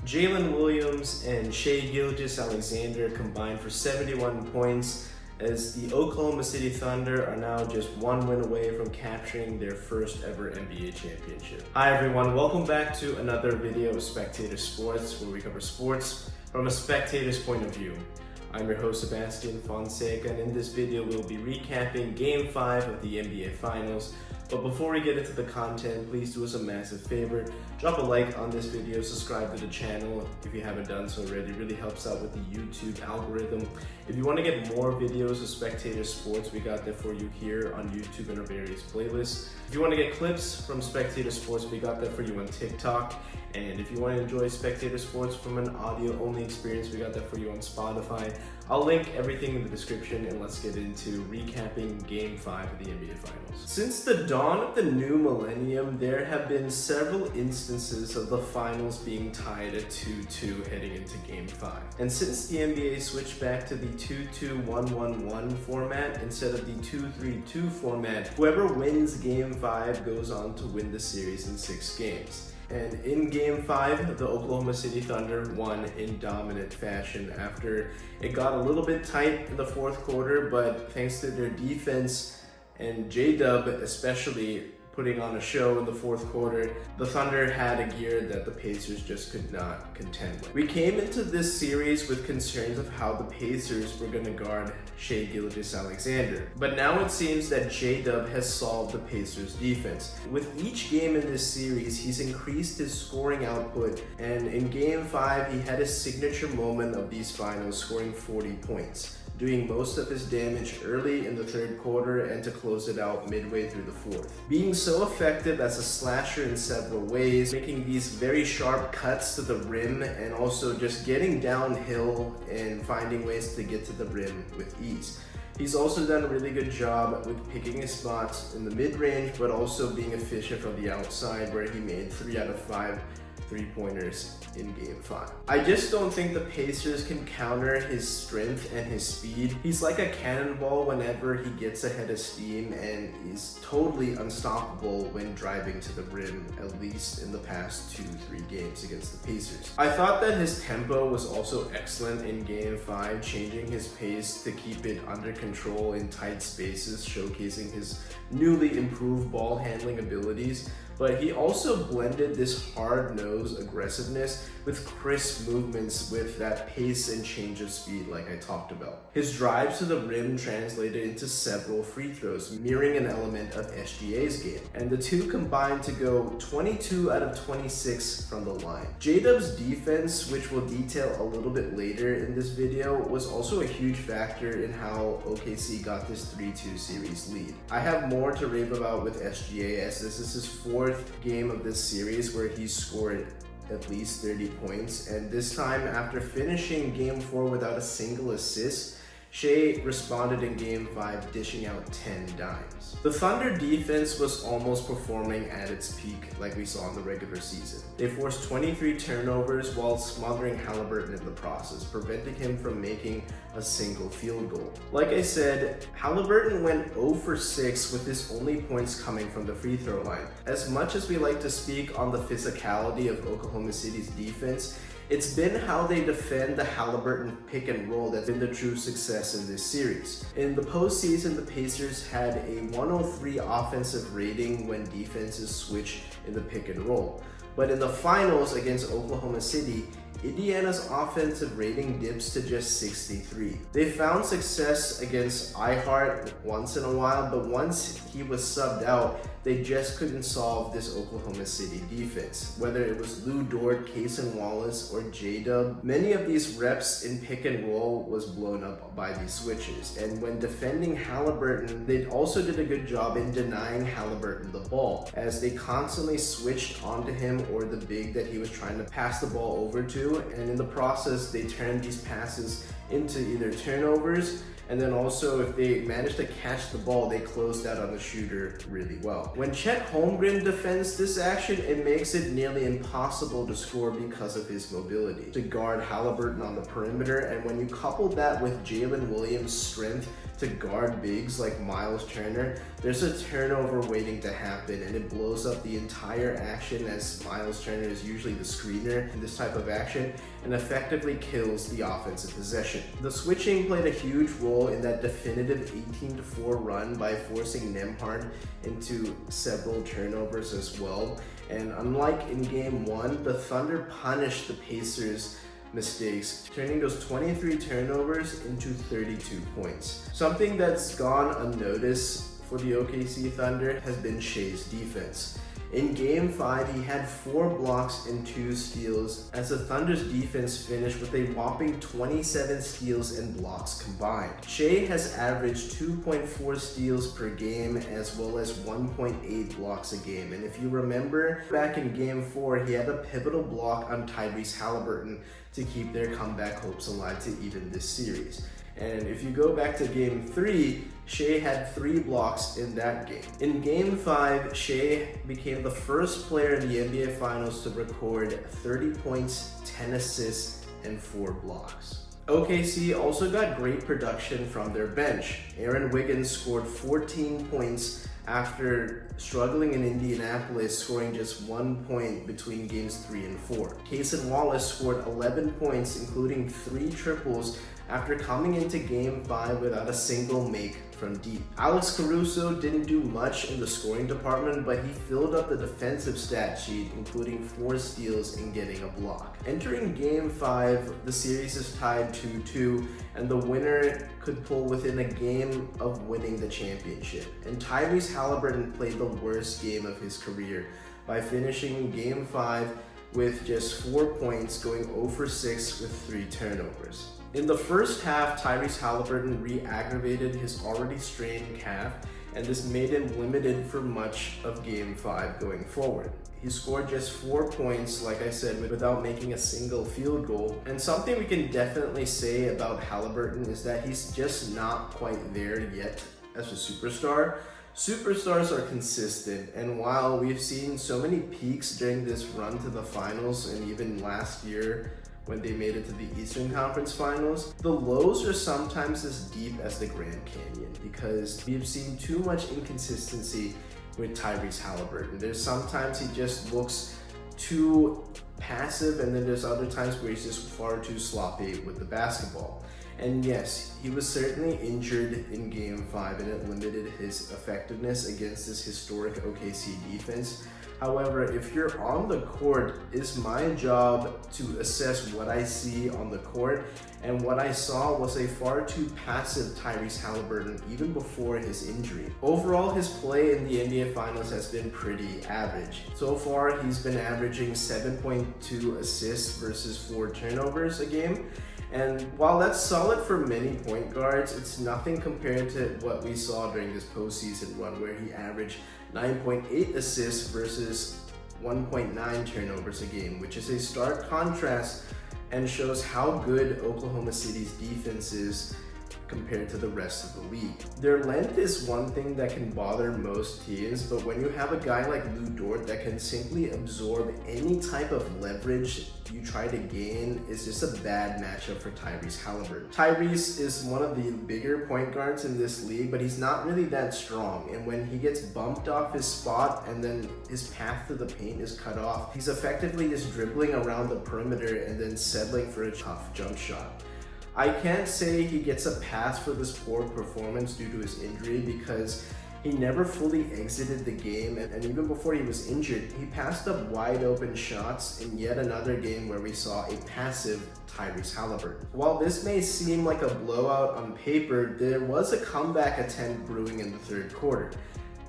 Jalen Williams and Shai combined for 71 points as the Oklahoma City Thunder are now just one win away from capturing their first ever NBA championship. Hi everyone, welcome back to another video of Spectator Sports, where we cover sports from a spectator's point of view. I'm your host Sebastian Fonseca, and in this video we'll be recapping Game 5 of the NBA Finals. But before we get into the content, please do us a massive favor. Drop a like on this video, subscribe to the channel if you haven't done so already. It really helps out with the YouTube algorithm. If you want to get more videos of Spectator Sports, we got that for you here on YouTube and our various playlists. If you want to get clips from Spectator Sports, we got that for you on TikTok. And if you want to enjoy Spectator Sports from an audio-only experience, we got that for you on Spotify. I'll link everything in the description, and let's get into recapping Game 5 of the NBA Finals. Since the dawn of the new millennium, there have been several instances of the finals being tied at 2-2 heading into Game 5. And since the NBA switched back to the 2-2-1-1-1 format instead of the 2-3-2 format, whoever wins Game 5 goes on to win the series in 6 games. And in Game 5, the Oklahoma City Thunder won in dominant fashion after it got a little bit tight in the fourth quarter, but thanks to their defense and J-Dub especially putting on a show in the fourth quarter, the Thunder had a gear that the Pacers just could not contend with. We came into this series with concerns of how the Pacers were going to guard Shai Gilgeous-Alexander, but now it seems that J-Dub has solved the Pacers' defense. With each game in this series, he's increased his scoring output, and in Game 5, he had his signature moment of these finals, scoring 40 points. Doing most of his damage early in the third quarter and to close it out midway through the fourth. Being so effective as a slasher in several ways, making these very sharp cuts to the rim, and also just getting downhill and finding ways to get to the rim with ease. He's also done a really good job with picking his spots in the mid-range, but also being efficient from the outside, where he made 3 out of 5 3-pointers in Game 5. I just don't think the Pacers can counter his strength and his speed. He's like a cannonball whenever he gets ahead of steam, and he's totally unstoppable when driving to the rim, at least in the past 2-3 games against the Pacers. I thought that his tempo was also excellent in Game 5, changing his pace to keep it under control in tight spaces, showcasing his newly improved ball handling abilities. But he also blended this hard-nosed aggressiveness with crisp movements with that pace and change of speed like I talked about. His drives to the rim translated into several free throws, mirroring an element of SGA's game. And the two combined to go 22 out of 26 from the line. J-Dub's defense, which we'll detail a little bit later in this video, was also a huge factor in how OKC got this 3-2 series lead. I have more to rave about with SGA, as this is his fourth game of this series where he's scored at least 30 points, and this time after finishing Game 4 without a single assist, Shai responded in Game 5, dishing out 10 dimes. The Thunder defense was almost performing at its peak like we saw in the regular season. They forced 23 turnovers while smothering Haliburton in the process, preventing him from making a single field goal. Like I said, Haliburton went 0 for 6 with his only points coming from the free throw line. As much as we like to speak on the physicality of Oklahoma City's defense, it's been how they defend the Haliburton pick and roll that's been the true success in this series. In the postseason, the Pacers had a 103 offensive rating when defenses switch in the pick and roll. But in the finals against Oklahoma City, Indiana's offensive rating dips to just 63. They found success against Ihart once in a while, but once he was subbed out, they just couldn't solve this Oklahoma City defense. Whether it was Lou Dort, Cason Wallace, or J-Dub, many of these reps in pick and roll was blown up by these switches. And when defending Haliburton, they also did a good job in denying Haliburton the ball, as they constantly switched onto him or the big that he was trying to pass the ball over to, and in the process they turned these passes into either turnovers, and then also if they managed to catch the ball, they closed out on the shooter really well. When Chet Holmgren defends this action, it makes it nearly impossible to score because of his mobility to guard Haliburton on the perimeter, and when you couple that with Jalen Williams' strength to guard bigs like Miles Turner, there's a turnover waiting to happen, and it blows up the entire action, as Miles Turner is usually the screener in this type of action, and effectively kills the offensive possession. The switching played a huge role in that definitive 18-4 run by forcing Nembhard into several turnovers as well. And unlike in Game 1, the Thunder punished the Pacers' mistakes, turning those 23 turnovers into 32 points. Something that's gone unnoticed for the OKC Thunder has been Shea's defense. In Game 5, he had 4 blocks and 2 steals, as the Thunder's defense finished with a whopping 27 steals and blocks combined. Shea has averaged 2.4 steals per game, as well as 1.8 blocks a game. And if you remember, back in Game 4, he had a pivotal block on Tyrese Haliburton to keep their comeback hopes alive to even this series. And if you go back to Game 3, Shea had 3 blocks in that game. In Game 5, Shea became the first player in the NBA Finals to record 30 points, 10 assists, and 4 blocks. OKC also got great production from their bench. Aaron Wiggins scored 14 points after struggling in Indianapolis, scoring just 1 point between games 3 and 4. Cason Wallace scored 11 points, including 3 triples, after coming into Game 5 without a single make from deep. Alex Caruso didn't do much in the scoring department, but he filled up the defensive stat sheet, including 4 steals and getting a block. Entering Game 5, the series is tied 2-2, and the winner could pull within a game of winning the championship. And Tyrese Haliburton played the worst game of his career by finishing Game 5 with just 4 points, going 0 for 6 with 3 turnovers. In the first half, Tyrese Haliburton re-aggravated his already strained calf, and this made him limited for much of Game 5 going forward. He scored just 4 points, like I said, without making a single field goal. And something we can definitely say about Haliburton is that he's just not quite there yet as a superstar. Superstars are consistent, and while we've seen so many peaks during this run to the finals, and even last year when they made it to the Eastern Conference Finals, the lows are sometimes as deep as the Grand Canyon, because we've seen too much inconsistency with Tyrese Haliburton. There's sometimes he just looks too passive, and then there's other times where he's just far too sloppy with the basketball. And yes, he was certainly injured in Game 5, and it limited his effectiveness against this historic OKC defense. However, if you're on the court, it's my job to assess what I see on the court, and what I saw was a far too passive Tyrese Haliburton even before his injury. Overall, his play in the NBA Finals has been pretty average. So far, he's been averaging 7.2 assists versus 4 turnovers a game. And while that's solid for many point guards, it's nothing compared to what we saw during this postseason run, where he averaged 9.8 assists versus 1.9 turnovers a game, which is a stark contrast and shows how good Oklahoma City's defense is compared to the rest of the league. Their length is one thing that can bother most teams, but when you have a guy like Lou Dort that can simply absorb any type of leverage you try to gain, it's just a bad matchup for Tyrese Haliburton. Tyrese is one of the bigger point guards in this league, but he's not really that strong, and when he gets bumped off his spot and then his path to the paint is cut off, he's effectively just dribbling around the perimeter and then settling for a tough jump shot. I can't say he gets a pass for this poor performance due to his injury, because he never fully exited the game, and even before he was injured, he passed up wide open shots in yet another game where we saw a passive Tyrese Haliburton. While this may seem like a blowout on paper, there was a comeback attempt brewing in the third quarter.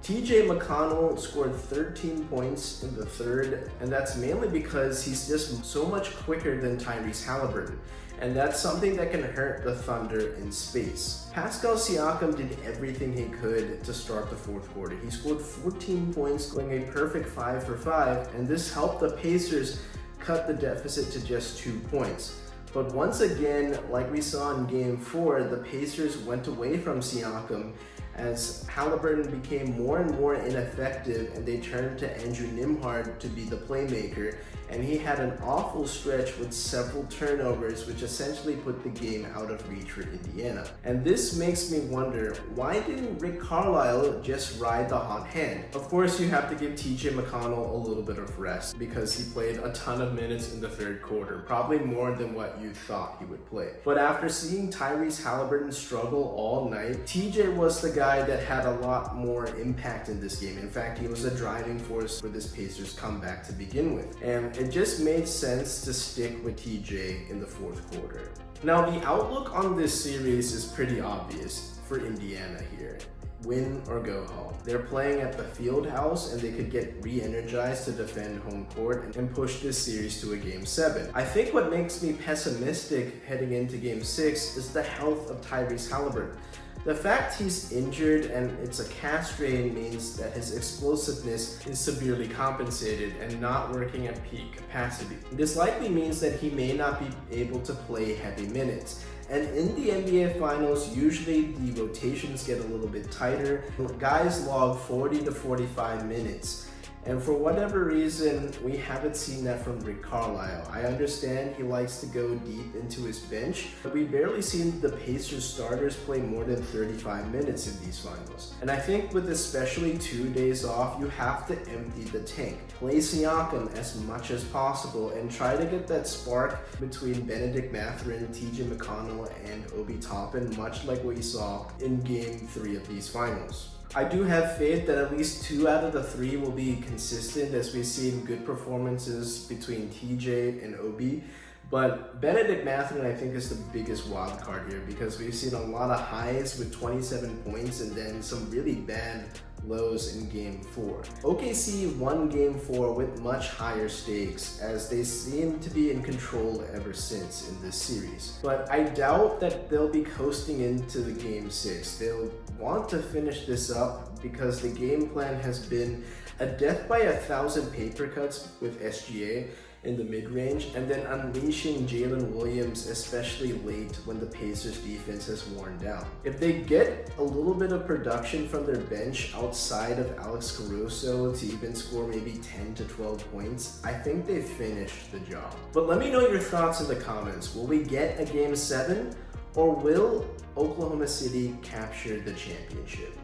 TJ McConnell scored 13 points in the third, and that's mainly because he's just so much quicker than Tyrese Haliburton. And that's something that can hurt the Thunder in space. Pascal Siakam did everything he could to start the fourth quarter. He scored 14 points, going a perfect 5 for 5, and this helped the Pacers cut the deficit to just 2 points. But once again, like we saw in Game 4, the Pacers went away from Siakam as Haliburton became more and more ineffective and they turned to Andrew Nembhard to be the playmaker, and he had an awful stretch with several turnovers which essentially put the game out of reach for Indiana. And this makes me wonder, why didn't Rick Carlisle just ride the hot hand? Of course, you have to give TJ McConnell a little bit of rest because he played a ton of minutes in the third quarter, probably more than what you thought he would play. But after seeing Tyrese Haliburton struggle all night, TJ was the guy that had a lot more impact in this game. In fact, he was a driving force for this Pacers comeback to begin with. And it just made sense to stick with TJ in the fourth quarter. Now, the outlook on this series is pretty obvious for Indiana here. Win or go home. They're playing at the field house and they could get re-energized to defend home court and push this series to a game 7. I think what makes me pessimistic heading into game 6 is the health of Tyrese Haliburton. The fact he's injured and it's a calf strain means that his explosiveness is severely compensated and not working at peak capacity. This likely means that he may not be able to play heavy minutes. And in the NBA Finals, usually the rotations get a little bit tighter. Guys log 40 to 45 minutes. And for whatever reason, we haven't seen that from Rick Carlisle. I understand he likes to go deep into his bench, but we've barely seen the Pacers starters play more than 35 minutes in these finals. And I think with especially 2 days off, you have to empty the tank. Play Siakam as much as possible and try to get that spark between Benedict Mathurin, TJ McConnell, and Obi Toppin, much like what you saw in game 3 of these finals. I do have faith that at least 2 out of the 3 will be consistent, as we've seen good performances between TJ and Obi. But Benedict Mathurin, I think, is the biggest wild card here because we've seen a lot of highs with 27 points and then some really bad lows in game 4. OKC won game 4 with much higher stakes as they seem to be in control ever since in this series. But I doubt that they'll be coasting into the game 6. They'll want to finish this up because the game plan has been a death by 1,000 paper cuts with SGA in the mid-range, and then unleashing Jalen Williams, especially late when the Pacers defense has worn down. If they get a little bit of production from their bench outside of Alex Caruso to even score maybe 10 to 12 points, I think they finished the job. But let me know your thoughts in the comments. Will we get a game 7, or will Oklahoma City capture the championship?